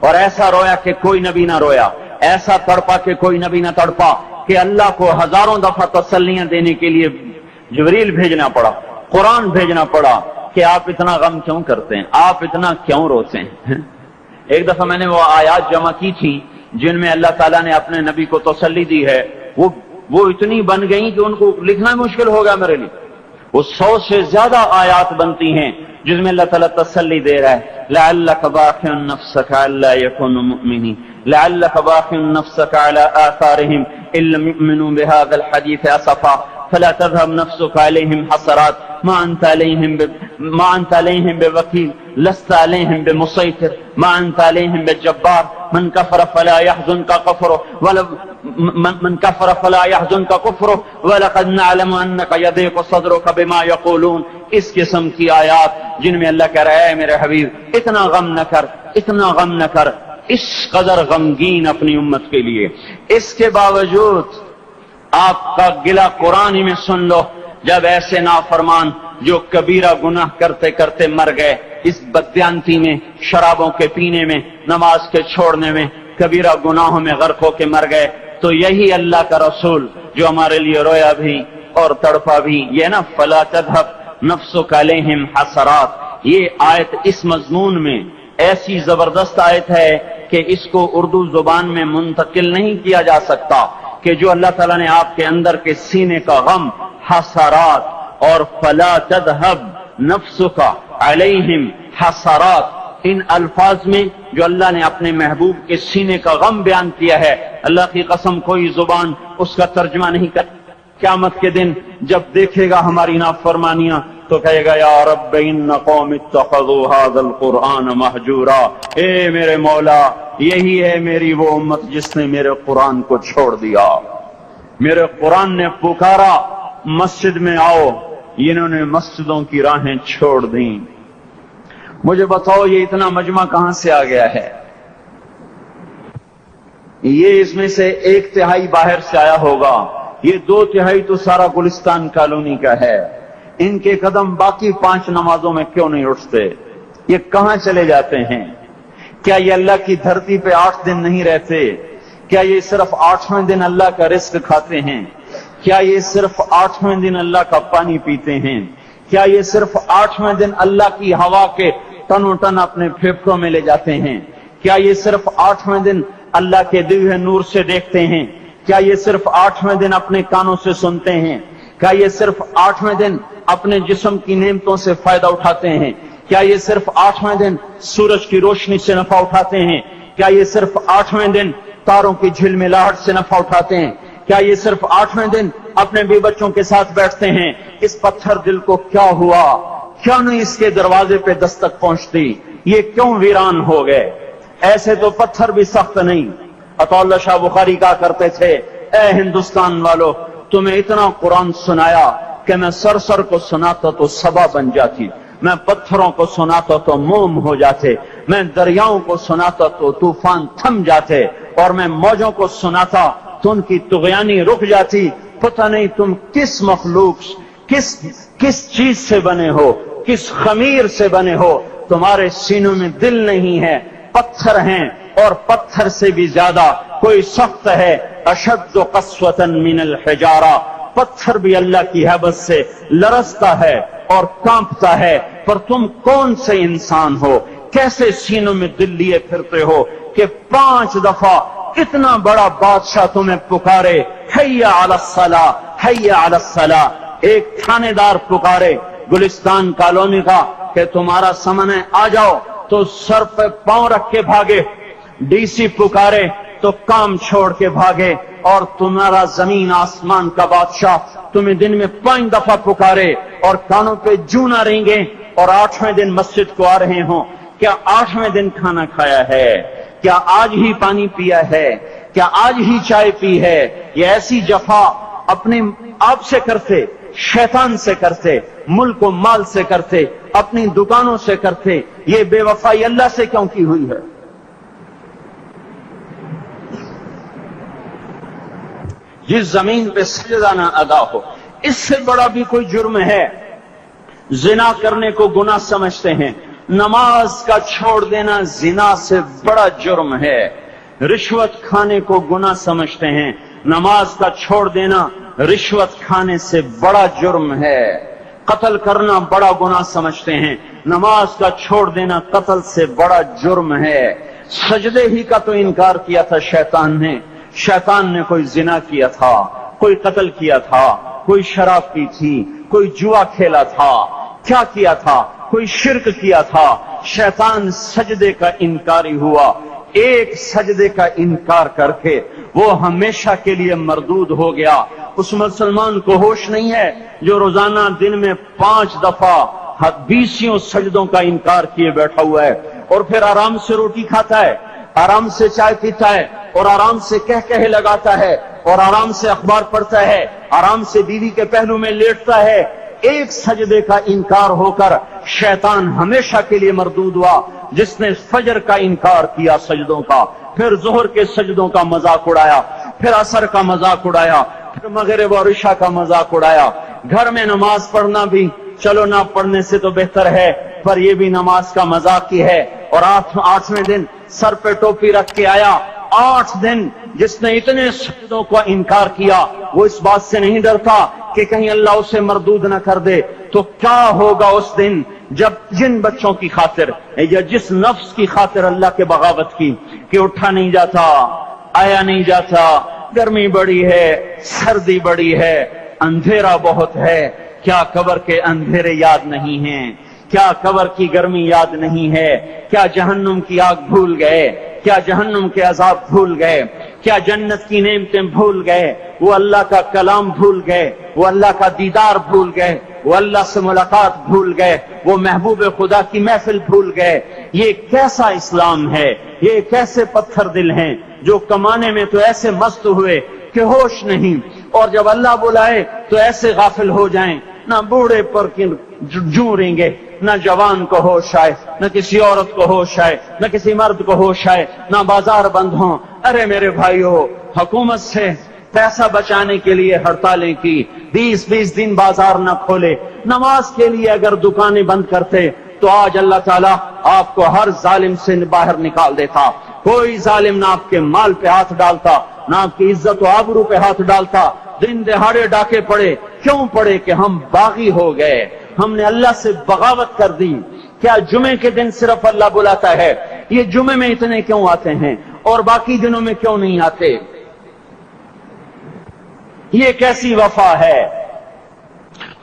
اور ایسا رویا کہ کوئی نبی نہ رویا، ایسا تڑپا کہ کوئی نبی نہ تڑپا، کہ اللہ کو ہزاروں دفعہ تسلیاں دینے کے لیے جبریل بھیجنا پڑا، قرآن بھیجنا پڑا کہ آپ اتنا غم کیوں کرتے ہیں، آپ اتنا کیوں روتے ہیں۔ ایک دفعہ میں نے وہ آیات جمع کی تھی جن میں اللہ تعالیٰ نے اپنے نبی کو تسلی دی ہے، وہ اتنی بن گئی کہ ان کو لکھنا مشکل ہو گیا میرے لیے۔ وہ 100 سے زیادہ آیات بنتی ہیں جس میں اللہ تعالیٰ تسلی دے رہا ہے، لعلک باخع نفسک الا یکونوا مؤمنین، لعلک باخع نفسک علی آثارہم ان لم یؤمنوا بهذا الحدیث اسفا فلا تذهب نفسك عليهم حسرات ما انت عليهم بوكيل لست عليهم بمسيطر ما انت عليهم بجبار من كفر فلا يحزنك كفره ولقد نعلم انك يضيق صدرك بما يقولون۔ اس قسم کی آیات جن میں اللہ کہہ رہا ہے میرے حبیب اتنا غم نہ کر، اتنا غم نہ کر، اس قدر غمگین اپنی امت کے لیے۔ اس کے باوجود آپ کا گلہ قرآن ہی میں سن لو، جب ایسے نافرمان جو کبیرہ گناہ کرتے کرتے مر گئے، اس بددیانتی میں، شرابوں کے پینے میں، نماز کے چھوڑنے میں، کبیرہ گناہوں میں غرق ہو کے مر گئے، تو یہی اللہ کا رسول جو ہمارے لیے رویا بھی اور تڑپا بھی، یہ نا فلا تذهب نفسک علیہم حسرات، یہ آیت اس مضمون میں ایسی زبردست آیت ہے کہ اس کو اردو زبان میں منتقل نہیں کیا جا سکتا، کہ جو اللہ تعالیٰ نے آپ کے اندر کے سینے کا غم، حسرات، اور فلا تذهب نفسک علیہم حسرات، ان الفاظ میں جو اللہ نے اپنے محبوب کے سینے کا غم بیان کیا ہے، اللہ کی قسم کوئی زبان اس کا ترجمہ نہیں کر۔ قیامت کے دن جب دیکھے گا ہماری نافرمانیاں تو کہے گا یا رب ان قوم اتخذوا هذا القرآن مہجورا، اے میرے مولا یہی ہے میری وہ امت جس نے میرے قرآن کو چھوڑ دیا، میرے قرآن نے پکارا مسجد میں آؤ، انہوں نے مسجدوں کی راہیں چھوڑ دیں۔ مجھے بتاؤ یہ اتنا مجمع کہاں سے آ گیا ہے؟ یہ اس میں سے 1/3 باہر سے آیا ہوگا، یہ 2/3 تو سارا گلستان کالونی کا ہے۔ ان کے قدم باقی 5 نمازوں میں کیوں نہیں اٹھتے؟ یہ کہاں چلے جاتے ہیں؟ کیا یہ اللہ کی دھرتی پہ 8 دن نہیں رہتے؟ کیا یہ صرف 8ویں دن اللہ کا رزق کھاتے ہیں؟ کیا یہ صرف 8ویں دن اللہ کا پانی پیتے ہیں؟ کیا یہ صرف 8ویں دن اللہ کی ہوا کے تنو تن اپنے پھیپھڑوں میں لے جاتے ہیں؟ کیا یہ صرف 8ویں دن اللہ کے دیے ہوئے نور سے دیکھتے ہیں؟ کیا یہ صرف 8ویں دن اپنے کانوں سے سنتے ہیں؟ کیا یہ صرف 8ویں دن اپنے جسم کی نعمتوں سے فائدہ اٹھاتے ہیں؟ کیا یہ صرف 8ویں دن سورج کی روشنی سے نفع اٹھاتے ہیں؟ کیا یہ صرف 8ویں دن تاروں کی جھلملاہٹ سے نفع اٹھاتے ہیں؟ کیا یہ صرف 8ویں دن اپنے بیوی بچوں کے ساتھ بیٹھتے ہیں؟ اس پتھر دل کو کیا ہوا؟ کیوں نہیں اس کے دروازے پہ دستک پہنچتی؟ یہ کیوں ویران ہو گئے؟ ایسے تو پتھر بھی سخت نہیں۔ عطا اللہ شاہ بخاری کہا کرتے تھے اے ہندوستان والو، تمہیں اتنا قرآن سنایا کہ میں سر کو سناتا تو صبا بن جاتی، میں پتھروں کو سناتا تو موم ہو جاتے، میں دریاؤں کو سناتا تو طوفان تھم جاتے، اور میں موجوں کو سناتا تو ان کی طغیانی رک جاتی۔ پتہ نہیں تم کس مخلوق، کس چیز سے بنے ہو، کس خمیر سے بنے ہو، تمہارے سینوں میں دل نہیں ہے، پتھر ہیں، اور پتھر سے بھی زیادہ کوئی سخت ہے، اشد قسوة من الحجارہ، پتھر بھی اللہ کی ہیبت سے لرزتا ہے اور کانپتا ہے، پر تم کون سے انسان ہو، کیسے سینوں میں دل لیے پھرتے ہو کہ 5 دفعہ اتنا بڑا بادشاہ تمہیں پکارے حی علی الصلاۃ، حی علی الصلاۃ، ایک تھانے دار پکارے گلستان کالونی کا کہ تمہارا سمن ہے آ جاؤ، تو سر پہ پاؤں رکھ کے بھاگے، ڈی سی پکارے تو کام چھوڑ کے بھاگے، اور تمہارا زمین آسمان کا بادشاہ تمہیں دن میں 5 دفعہ پکارے اور کانوں پہ جوں نہ رینگے، اور 8ویں دن مسجد کو آ رہے ہوں۔ کیا 8ویں دن کھانا کھایا ہے؟ کیا آج ہی پانی پیا ہے؟ کیا آج ہی چائے پی ہے؟ یہ ایسی جفا اپنے آپ سے کرتے، شیطان سے کرتے، ملک و مال سے کرتے، اپنی دکانوں سے کرتے، یہ بے وفائی اللہ سے کیوں کی ہوئی ہے؟ جس زمین پہ سجدہ نہ ادا ہو، اس سے بڑا بھی کوئی جرم ہے؟ زنا کرنے کو گناہ سمجھتے ہیں نماز کا چھوڑ دینا زنا سے بڑا جرم ہے، رشوت کھانے کو گناہ سمجھتے ہیں، نماز کا چھوڑ دینا رشوت کھانے سے بڑا جرم ہے، قتل کرنا بڑا گناہ سمجھتے ہیں، نماز کا چھوڑ دینا قتل سے بڑا جرم ہے۔ سجدے ہی کا تو انکار کیا تھا شیطان نے کوئی زنا کیا تھا، کوئی قتل کیا تھا، کوئی شراب پی تھی، کوئی جوا کھیلا تھا، کیا کیا تھا؟ کوئی شرک کیا تھا، شیطان سجدے کا انکاری ہوا، ایک سجدے کا انکار کر کے وہ ہمیشہ کے لیے مردود ہو گیا۔ اس مسلمان کو ہوش نہیں ہے جو روزانہ دن میں 5 دفعہ 20 سجدوں کا انکار کیے بیٹھا ہوا ہے، اور پھر آرام سے روٹی کھاتا ہے، آرام سے چائے پیتا ہے، اور آرام سے کہے لگاتا ہے، اور آرام سے اخبار پڑھتا ہے، آرام سے بیوی کے پہلو میں لیٹتا ہے۔ ایک سجدے کا انکار ہو کر شیطان ہمیشہ کے لیے مردود ہوا۔ جس نے فجر کا انکار کیا سجدوں کا، پھر ظہر کے سجدوں کا مذاق اڑایا، پھر عصر کا مذاق اڑایا، پھر مغرب اور عشاء کا مذاق اڑایا۔ گھر میں نماز پڑھنا بھی چلو نہ پڑھنے سے تو بہتر ہے، پر یہ بھی نماز کا مذاق ہی ہے۔ اور 8ویں دن سر پہ ٹوپی رکھ کے آیا۔ 8 دن جس نے اتنے سجدوں کا انکار کیا، وہ اس بات سے نہیں ڈرتا کہ کہیں اللہ اسے مردود نہ کر دے، تو کیا ہوگا اس دن جب جن بچوں کی خاطر یا جس نفس کی خاطر اللہ کے بغاوت کی کہ اٹھا نہیں جاتا، آیا نہیں جاتا، گرمی بڑی ہے، سردی بڑی ہے، اندھیرا بہت ہے، کیا قبر کے اندھیرے یاد نہیں ہیں؟ کیا قبر کی گرمی یاد نہیں ہے؟ کیا جہنم کی آگ بھول گئے؟ کیا جہنم کے عذاب بھول گئے؟ کیا جنت کی نعمتیں بھول گئے؟ وہ اللہ کا کلام بھول گئے؟ وہ اللہ کا دیدار بھول گئے؟ وہ اللہ سے ملاقات بھول گئے؟ وہ محبوب خدا کی محفل بھول گئے؟ یہ کیسا اسلام ہے؟ یہ کیسے پتھر دل ہیں جو کمانے میں تو ایسے مست ہوئے کہ ہوش نہیں، اور جب اللہ بلائے تو ایسے غافل ہو جائیں، نہ بوڑھے پر جوں رہیں گے، نہ جوان کو ہوش آئے، نہ کسی عورت کو ہوش آئے، نہ کسی مرد کو ہوش آئے، نہ بازار بند ہوں۔ ارے میرے بھائیو، حکومت سے پیسہ بچانے کے لیے ہڑتالیں کی، 20 دن بازار نہ کھولے، نماز کے لیے اگر دکانیں بند کرتے تو آج اللہ تعالیٰ آپ کو ہر ظالم سے باہر نکال دیتا۔ کوئی ظالم نہ آپ کے مال پہ ہاتھ ڈالتا، نہ آپ کی عزت و آبرو پہ ہاتھ ڈالتا۔ دن دہاڑے ڈاکے پڑے، کیوں پڑے؟ کہ ہم باغی ہو گئے، ہم نے اللہ سے بغاوت کر دی۔ کیا جمعے کے دن صرف اللہ بلاتا ہے؟ یہ جمعے میں اتنے کیوں آتے ہیں اور باقی دنوں میں کیوں نہیں آتے؟ یہ کیسی وفا ہے؟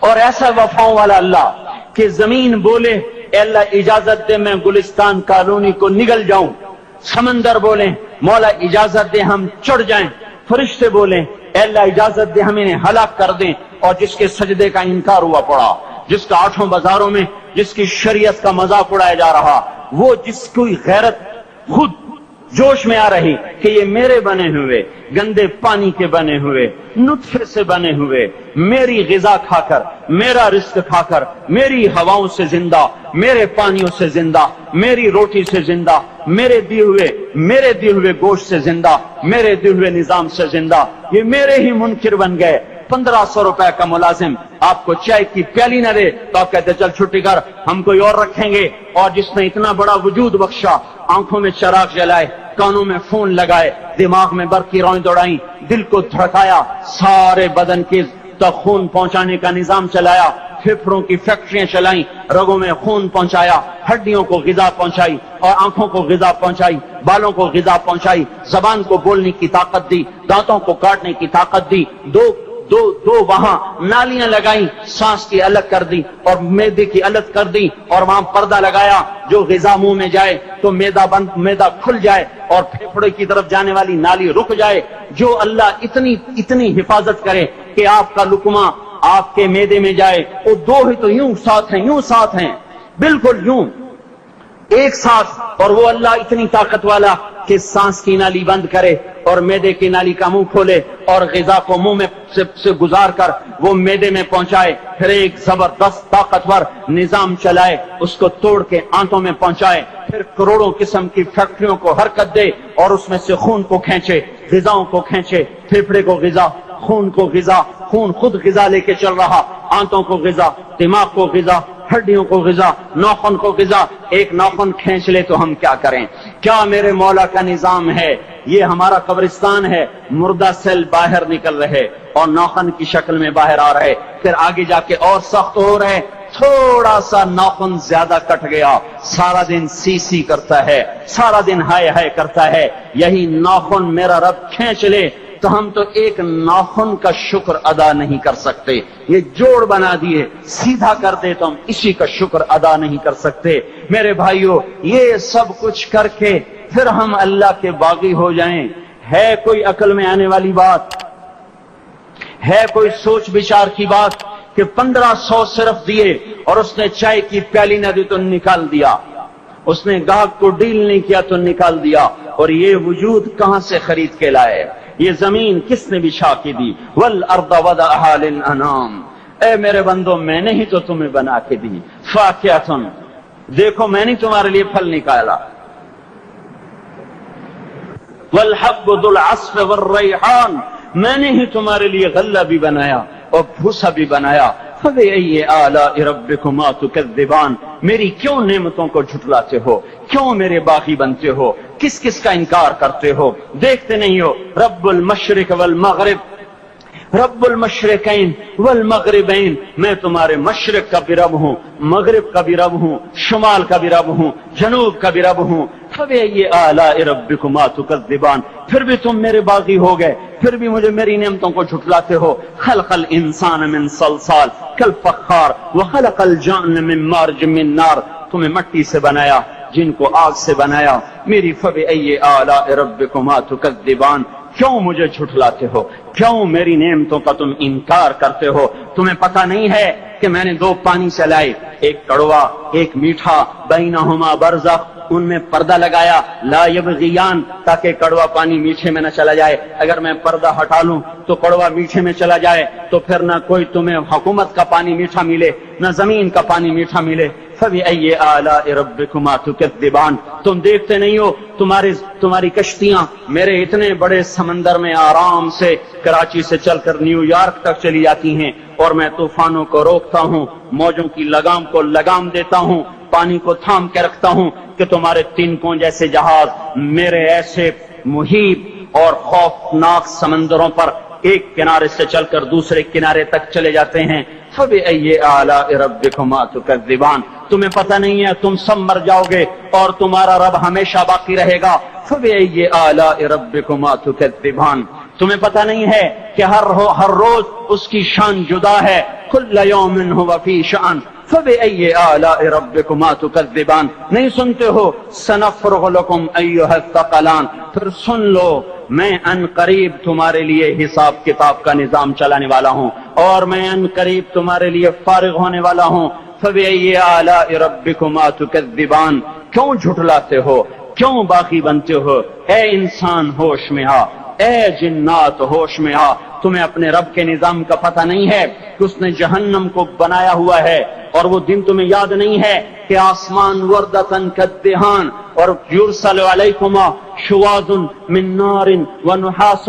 اور ایسا وفاؤں والا اللہ کہ زمین بولے اے اللہ اجازت دے میں گلستان کالونی کو نگل جاؤں، سمندر بولیں مولا اجازت دے ہم چڑھ جائیں، فرشتے بولیں اے اللہ اجازت دے ہم انہیں ہلاک کر دیں، اور جس کے سجدے کا انکار ہوا پڑا، جس کا 8 بازاروں میں جس کی شریعت کا مذاق اڑایا جا رہا، وہ جس کی غیرت خود جوش میں آ رہی کہ یہ میرے بنے ہوئے گندے پانی کے بنے ہوئے نطفے سے بنے ہوئے، میری غذا کھا کر، میرا رزق کھا کر، میری ہواؤں سے زندہ، میرے پانیوں سے زندہ، میری روٹی سے زندہ، میرے دیے ہوئے گوشت سے زندہ، میرے دیے ہوئے نظام سے زندہ، یہ میرے ہی منکر بن گئے۔ 1500 روپے کا ملازم آپ کو چائے کی پیالی نہ دے تو آپ کہتے چل چھٹی کر، ہم کوئی اور رکھیں گے۔ اور جس نے اتنا بڑا وجود بخشا، آنکھوں میں چراغ جلائے، کانوں میں فون لگائے، دماغ میں برق کی روئیں دوڑائیں، دل کو دھڑکایا، سارے بدن کے تک خون پہنچانے کا نظام چلایا، پھیپھڑوں کی فیکٹریاں چلائیں، رگوں میں خون پہنچایا، ہڈیوں کو غذا پہنچائی، اور آنکھوں کو غذا پہنچائی، بالوں کو غذا پہنچائی، زبان کو بولنے کی طاقت دی، دانتوں کو کاٹنے کی طاقت دی، دو وہاں نالیاں لگائیں، سانس کی الگ کر دی اور معدے کی الگ کر دی، اور وہاں پردہ لگایا، جو غذا منہ میں جائے تو معدہ کھل جائے اور پھیپھڑے کی طرف جانے والی نالی رک جائے۔ جو اللہ اتنی حفاظت کرے کہ آپ کا لقمہ آپ کے معدے میں جائے، وہ 2 ہی تو یوں ساتھ ہیں بالکل یوں ایک ساتھ، اور وہ اللہ اتنی طاقت والا کہ سانس کی نالی بند کرے اور معدے کی نالی کا منہ کھولے اور غذا کو منہ میں سے گزار کر وہ معدے میں پہنچائے، پھر ایک زبردست طاقتور نظام چلائے، اس کو توڑ کے آنتوں میں پہنچائے، پھر کروڑوں قسم کی فیکٹریوں کو حرکت دے اور اس میں سے خون کو کھینچے، غذاؤں کو کھینچے، پھیپھڑے کو غذا، خون کو غذا، خون خود غذا لے کے چل رہا، آنتوں کو غذا، دماغ کو غذا، ہڈیوں کو غذا، ناخن کو غذا، ایک ناخن کھینچ لے تو ہم کیا کریں؟ کیا میرے مولا کا نظام ہے؟ یہ ہمارا قبرستان ہے، مردہ سیل باہر نکل رہے اور ناخن کی شکل میں باہر آ رہے، پھر آگے جا کے اور سخت ہو رہے، تھوڑا سا ناخن زیادہ کٹ گیا، سارا دن سی سی کرتا ہے، سارا دن ہائے ہائے کرتا ہے۔ یہی ناخن میرا رب کھینچ لے تو ہم تو ایک ناخن کا شکر ادا نہیں کر سکتے، یہ جوڑ بنا دیے، سیدھا کر دے تو ہم اسی کا شکر ادا نہیں کر سکتے۔ میرے بھائیو، یہ سب کچھ کر کے پھر ہم اللہ کے باغی ہو جائیں، ہے کوئی عقل میں آنے والی بات؟ ہے کوئی سوچ بچار کی بات کہ 1500 صرف دیے اور اس نے چائے کی پیالی نہ دی تو نکال دیا، اس نے گاہک کو ڈیل نہیں کیا تو نکال دیا، اور یہ وجود کہاں سے خرید کے لائے؟ یہ زمین کس نے بچھا کے دی؟ والارض وضعها للانام، اے میرے بندو میں نے ہی تو تمہیں بنا کے دی، فاکہۃ، دیکھو میں نے تمہارے لیے پھل نکالا، والحب ذو العصف والریحان، میں نے ہی تمہارے لیے غلہ بھی بنایا اور بھوسا بھی بنایا۔ فبأي آلاء ربكما تكذبان، میری کیوں نعمتوں کو جھٹلاتے ہو؟ کیوں میرے باغی بنتے ہو؟ کس کس کا انکار کرتے ہو؟ دیکھتے نہیں ہو رب المشرق والمغرب، رب المشرقین والمغربین، میں تمہارے مشرق کا بھی رب ہوں، مغرب کا بھی رب ہوں، شمال کا بھی رب ہوں، جنوب کا بھی رب ہوں۔ فبأي آلاء ربكما تكذبان، پھر بھی تم میرے باغی ہو گئے، پھر بھی مجھے میری نعمتوں کو جھٹلاتے ہو۔ خلق الانسان من صلصال کالفخار وخلق الجان من مارج من نار، تمہیں مٹی سے بنایا، جن کو آگ سے بنایا۔ میری فبأي آلاء ربكما تكذبان، کیوں مجھے جھٹلاتے ہو؟ کیوں میری نعمتوں کا تم انکار کرتے ہو؟ تمہیں پتہ نہیں ہے کہ میں نے دو پانی چلائے، ایک کڑوا ایک میٹھا، بینہما برزخ، ان میں پردہ لگایا، لا یبغیان، تاکہ کڑوا پانی میٹھے میں نہ چلا جائے۔ اگر میں پردہ ہٹا لوں تو کڑوا میٹھے میں چلا جائے تو پھر نہ کوئی تمہیں حکومت کا پانی میٹھا ملے، نہ زمین کا پانی میٹھا ملے۔ فبأي آلاء ربكما تكذبان، تم دیکھتے نہیں ہو تمہاری کشتیاں میرے اتنے بڑے سمندر میں آرام سے کراچی سے چل کر نیو یارک تک چلی جاتی ہیں، اور میں طوفانوں کو روکتا ہوں، موجوں کی لگام کو لگام دیتا ہوں، پانی کو تھام کے رکھتا ہوں کہ تمہارے تنکوں جیسے جہاز میرے ایسے محیط اور خوفناک سمندروں پر ایک کنارے سے چل کر دوسرے کنارے تک چلے جاتے ہیں۔ فبأي آلاء ربكما تكذبان، تمہیں پتہ نہیں ہے تم سب مر جاؤ گے اور تمہارا رب ہمیشہ باقی رہے گا۔ فبأي آلاء ربكما تكذبان، تمہیں پتہ نہیں ہے کہ ہر روز اس کی شان جدا ہے، كل يوم هو في شأن۔ فبأي آلاء ربكما تكذبان، نہیں سنتے ہو سنفرغ لكم أيها الثقلان، پھر سن لو میں ان قریب تمہارے لیے حساب کتاب کا نظام چلانے والا ہوں، اور میں ان قریب تمہارے لیے فارغ ہونے والا ہوں۔ فبأي آلاء ربكما تكذبان، کیوں جھٹلاتے ہو؟ کیوں باقی بنتے ہو؟ اے انسان ہوش میں آ، اے جنات ہوش میں آ، تمہیں اپنے رب کے نظام کا پتہ نہیں ہے کہ اس نے جہنم کو بنایا ہوا ہے، اور وہ دن تمہیں یاد نہیں ہے کہ آسمان وردتن کالدہان، اور یرسل علیکما شواظ من نار ونحاس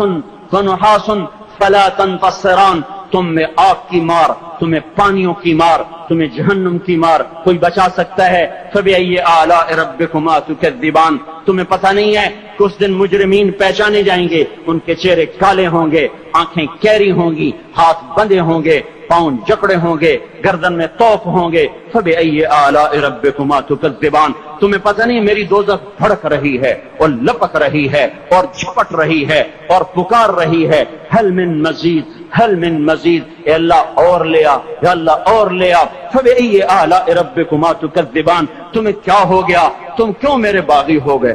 فلا تنتصران، تم میں آگ کی مار، تمہیں پانیوں کی مار، تمہیں جہنم کی مار، کوئی بچا سکتا ہے؟ فبأي آلاء ربكما تكذبان، تمہیں پتہ نہیں ہے کہ اس دن مجرمین پہچانے جائیں گے، ان کے چہرے کالے ہوں گے، آنکھیں کیری ہوں گی، ہاتھ بندھے ہوں گے، پاؤں جکڑے ہوں گے، گردن میں توپ ہوں گے۔ فبأي آلاء ربكما تكذبان، تمہیں پتہ نہیں میری دوزخ بھڑک رہی ہے اور لپک رہی ہے اور جھپٹ رہی ہے اور پکار رہی ہے، هل من مزید، هل من مزید، اے اللہ اور لے آ، یا اللہ اور لے آ۔ فبأي آلاء ربكما تكذبان، تمہیں کیا ہو گیا؟ تم کیوں میرے باغی ہو گئے؟